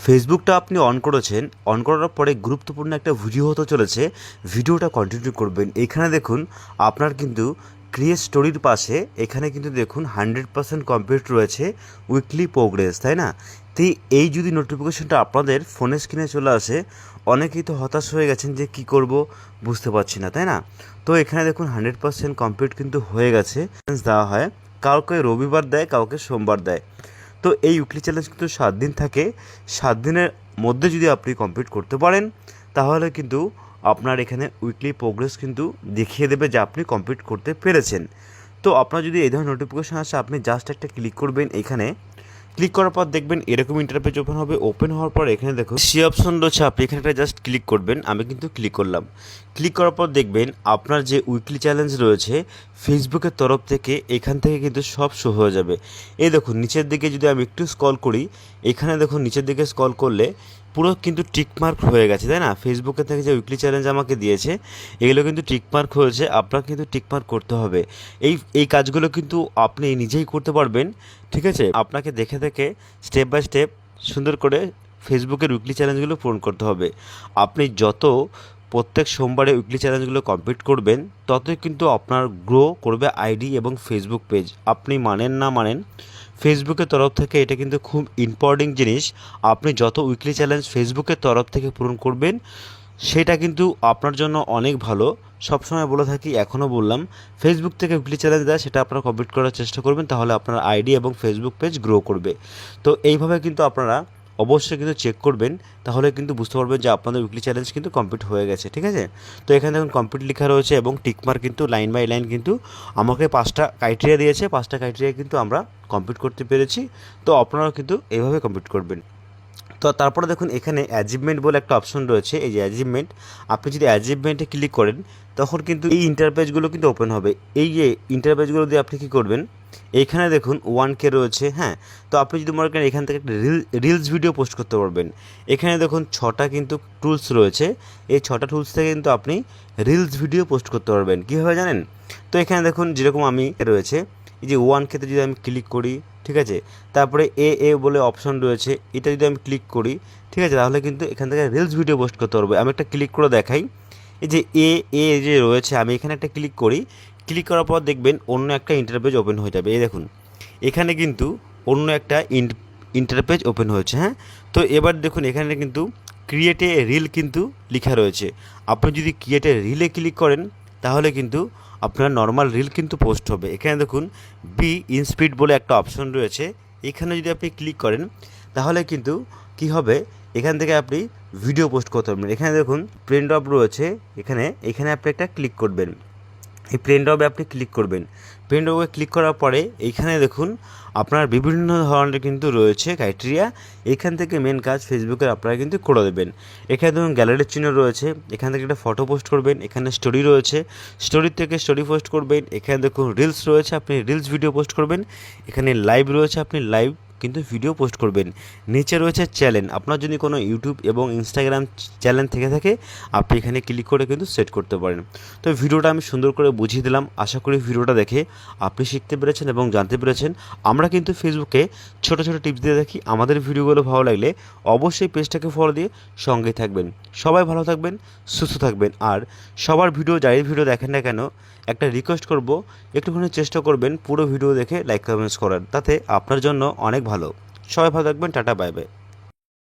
ফেসবুকটা আপনি অন করেছেন, অন করার পরে গুরুত্বপূর্ণ একটা ভিডিও হতে চলেছে, ভিডিওটা কন্টিনিউ করবেন। এখানে দেখুন আপনার কিন্তু ক্রিয়েট স্টোরির পাশে এখানে কিন্তু দেখুন 100% কমপ্লিট রয়েছে উইকলি প্রোগ্রেস, তাই না? তো এই যদি নোটিফিকেশনটা আপনাদের ফোনের স্ক্রিনে চলে আসে, অনেকেই তো হতাশ হয়ে গেছেন যে কি করব বুঝতে পারছি না, তাই না? তো এখানে দেখুন 100% কমপ্লিট কিন্তু হয়ে গেছে। দেওয়া হয় কাউকে রবিবার দেয়, কাউকে সোমবার দেয়। তো এই উইকলি চ্যালেঞ্জ কিন্তু 7 দিন থাকে। 7 দিনের মধ্যে যদি আপনি কমপ্লিট করতে পারেন, তাহলে কিন্তু আপনার এখানে উইকলি প্রোগ্রেস কিন্তু দেখিয়ে দেবে যে আপনি কমপ্লিট করতে পেরেছেন। তো আপনার যদি এই ধরনের নোটিফিকেশান আসে, আপনি জাস্ট একটা ক্লিক করবেন। এখানে ক্লিক করার পর দেখবেন এরকম ইন্টারপেজ ওপেন হবে। ওপেন হওয়ার পর এখানে দেখুন সি অপশন রয়েছে, আপনি এখানে জাস্ট ক্লিক করবেন। আমি কিন্তু ক্লিক করলাম। ক্লিক করার পর দেখবেন আপনার যে উইকলি চ্যালেঞ্জ রয়েছে ফেসবুকের তরফ থেকে, এখান থেকে কিন্তু সব শো হয়ে যাবে। এই দেখুন নিচের দিকে যদি আমি একটু স্ক্রল করি, এখানে দেখুন নিচের দিকে স্ক্রল করলে পুরো কিন্তু টিকমার্ক হয়ে গেছে, তাই না? ফেসবুকের থেকে যে উইকলি চ্যালেঞ্জ আমাকে দিয়েছে এগুলো কিন্তু টিকমার্ক হয়েছে। আপনার কিন্তু টিকমার্ক করতে হবে। এই কাজগুলো কিন্তু আপনি নিজেই করতে পারবেন, ঠিক আছে? আপনাকে দেখে দেখে স্টেপ বাই স্টেপ সুন্দর করে ফেসবুকের উইকলি চ্যালেঞ্জগুলো পূরণ করতে হবে। আপনি যত প্রত্যেক সোমবারে উইকলি চ্যালেঞ্জগুলো কমপ্লিট করবেন, ততই কিন্তু আপনার গ্রো করবে আইডি এবং ফেসবুক পেজ। আপনি মানেন না মানেন, ফেসবুকের তরফ থেকে এটা কিন্তু খুব ইম্পর্টেন্ট জিনিস। আপনি যত উইকলি চ্যালেঞ্জ ফেসবুকের তরফ থেকে পূরণ করবেন, সেটা কিন্তু আপনার জন্য অনেক ভালো। সবসময় বলে থাকি, এখনও বললাম, ফেসবুক থেকে উইকলি চ্যালেঞ্জ দেয় সেটা আপনারা কমপ্লিট করার চেষ্টা করবেন, তাহলে আপনার আইডি এবং ফেসবুক পেজ গ্রো করবে। তো এইভাবে কিন্তু আপনারা অবশ্যই কিন্তু চেক করবেন, তাহলে কিন্তু বুঝতে পারবেন যে আপনাদের উইকলি চ্যালেঞ্জ কিন্তু কমপ্লিট হয়ে গেছে, ঠিক আছে? তো এখানে দেখুন কমপ্লিট লেখা রয়েছে এবং টিকমার্ক কিন্তু লাইন বাই লাইন কিন্তু আমাকে 5টা ক্রাইটেরিয়া দিয়েছে। 5টা ক্রাইটেরিয়া কিন্তু আমরা কমপ্লিট করতে পেরেছি। তো আপনারাও কিন্তু এইভাবে কমপ্লিট করবেন। তো তারপরে দেখুন এখানে অ্যাচিভমেন্ট বলে একটা অপশন রয়েছে। এই যে অ্যাচিভমেন্ট, আপনি যদি অ্যাচিভমেন্টে ক্লিক করেন, তখন কিন্তু এই ইন্টারপেজগুলো কিন্তু ওপেন হবে। এই যে ইন্টারপেজগুলো দিয়ে আপনি কী করবেন, এইখানে দেখুন 1K রয়েছে, হ্যাঁ। তো আপনি যদি মনে করেন এখান থেকে একটা রিলস ভিডিও পোস্ট করতে পারবেন। এখানে দেখুন 6টা কিন্তু টুলস রয়েছে। এই 6টা টুলস থেকে কিন্তু আপনি রিলস ভিডিও পোস্ট করতে পারবেন। কীভাবে জানেন? তো এখানে দেখুন যেরকম আমি রয়েছে, এই যে 1K-তে যদি আমি ক্লিক করি, ঠিক আছে, তারপরে এ বলে অপশন রয়েছে, এটা যদি আমি ক্লিক করি, ঠিক আছে, তাহলে কিন্তু এখান থেকে রিলস ভিডিও পোস্ট করতে পারবো। আমি একটা ক্লিক করে দেখাই। এই যে যে রয়েছে, আমি এখানে একটা ক্লিক করি। ক্লিক করার পর দেখবেন অন্য একটা ইন্টারপেজ ওপেন হয়ে যাবে। এই দেখুন এখানে কিন্তু অন্য একটা ইন্টারপেজ ওপেন হয়েছে, হ্যাঁ। তো এবার দেখুন এখানে কিন্তু ক্রিয়েট এ রিল কিন্তু লেখা রয়েছে। আপনি যদি ক্রিয়েট এ রিলে ক্লিক করেন, তাহলে কিন্তু আপনার নর্মাল রিল কিন্তু পোস্ট হবে। এখানে দেখুন বি ইনস্পিড বলে একটা অপশন রয়েছে। এখানে যদি আপনি ক্লিক করেন, তাহলে কিন্তু কি হবে, এখান থেকে আপনি ভিডিও পোস্ট করতে পারবেন। এখানে দেখুন প্লেন ড্রপ রয়েছে, এখানে আপনি একটা ক্লিক করবেন। এই প্লেন ড্রপে আপনি ক্লিক করবেন। প্লেন ড্রপে ক্লিক করার পরে এইখানে দেখুন আপনার বিভিন্ন ধরনের কিন্তু রয়েছে ক্রাইটেরিয়া। এখান থেকে মেন কাজ ফেসবুকের আপনারা কিন্তু করে দেবেন। এখানে দেখুন গ্যালারির চিহ্ন রয়েছে, এখান থেকে একটা ফটো পোস্ট করবেন। এখানে স্টোরি রয়েছে, স্টোরির থেকে স্টোরি পোস্ট করবেন। এখানে দেখুন রিলস রয়েছে, আপনি রিলস ভিডিও পোস্ট করবেন। এখানে লাইভ রয়েছে, আপনি লাইভ কিন্তু ভিডিও পোস্ট করবেন। নিচে রয়েছে চ্যানেল, আপনার যদি কোনো ইউটিউব এবং ইনস্টাগ্রাম চ্যানেল থেকে থাকে, আপনি এখানে ক্লিক করে কিন্তু সেট করতে পারেন। তো ভিডিওটা আমি সুন্দর করে বুঝিয়ে দিলাম। আশা করি ভিডিওটা দেখে আপনি শিখতে পেরেছেন এবং জানতে পেরেছেন। আমরা কিন্তু ফেসবুকে ছোটো ছোটো টিপস দিয়ে দেখি। আমাদের ভিডিওগুলো ভালো লাগলে অবশ্যই পেজটাকে ফলো দিয়ে সঙ্গেই থাকবেন। সবাই ভালো থাকবেন, সুস্থ থাকবেন। আর সবার ভিডিও, যাই ভিডিও দেখেন না কেন, একটা রিকোয়েস্ট করব, একটুখানি চেষ্টা করবেন পুরো ভিডিও দেখে লাইক কমেন্টস করার। তাতে আপনার জন্য অনেক ভালো। সবাই ভালো থাকবেন। Tata, bye bye.